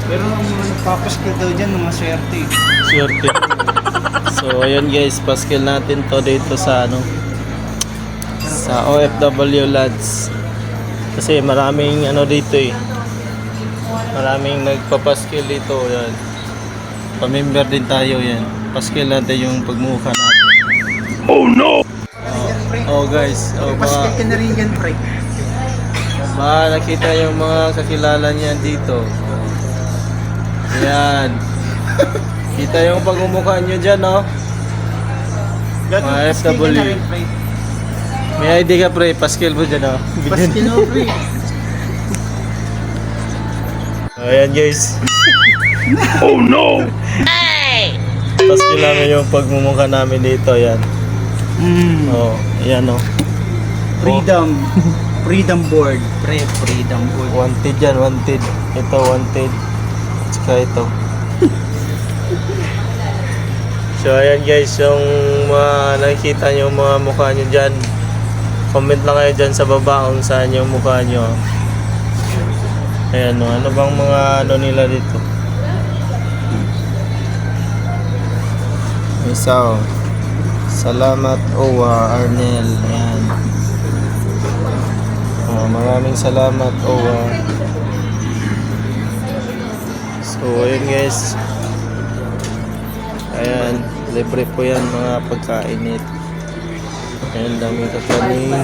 Pero ang mga nagpapaskil daw dyan, mga swerte. Swerte. So ayun guys, paskil natin to dito sa ano, sa OFW lads. Kasi maraming ano dito eh. Maraming nagpapaskil dito, yan. Pamember din tayo yan. Paskil natin yung pagmukha natin. Oh no! Oh guys, oh Paskil baka, ka na rin yan, pre. baka nakita yung mga kakilala niyan dito. Yan. Kita yung pagmumukha nyo dyan, no? Mga FW. May ID ka pre, paskil mo dyan, no? Paskil mo, pre. Ayan guys. Oh no! Paskil namin yung pagmumukha namin dito, yan. Oh, yan oh. Freedom. Freedom board. Pre, freedom board. Wanted yan, wanted. Ito, wanted. Tsaka ito. So, ayan guys, yung mga nakikita nyo mga mukha nyo dyan. Comment lang kayo dyan sa baba kung saan yung mukha nyo. Ayan o, ano bang mga ano nila dito? Isa o. Salamat Owa Arnel. Ayan. Maraming salamat Owa. So ayun guys. Ayan, libre po yan mga pagkain nito. Ayan, daming kakanin.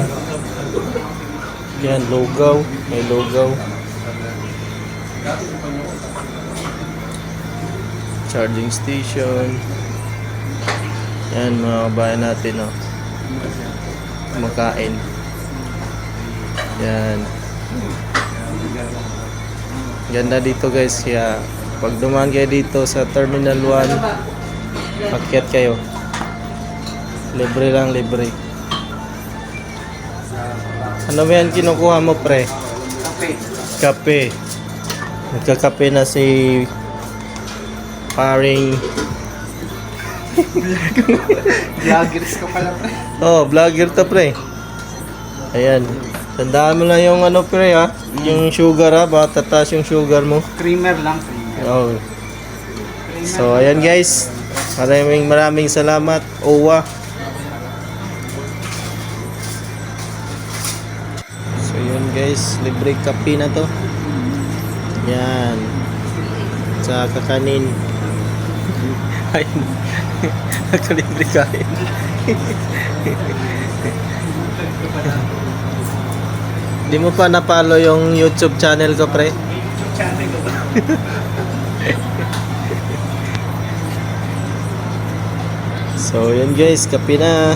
Ayan, lugaw. May lugaw. Charging station. Yan mga kabayan natin, oh. Kumakain. Yan. Ganda dito guys, kaya pag dumaan kayo dito sa Terminal 1, akyat kayo. Libre lang, libre. Ano ba yan kinukuha mo pre? Kape. Kape. Nagkakape na si paring. Vloggers ka pala, pre. Oh, vlogger to pre. Ayan. Tandaan mo lang yung ano pre ha. Yung sugar ha. Baka tataas yung sugar mo. Creamer lang, creamer. Oh. So ayan guys. Maraming salamat. Owa. So yun guys. Libre kape na to. Yan. Sa kakanin. Ayun. Nakalibre kain. Di mo pa napalo yung YouTube channel ko pre? Channel ko ba? So yun guys, kape na.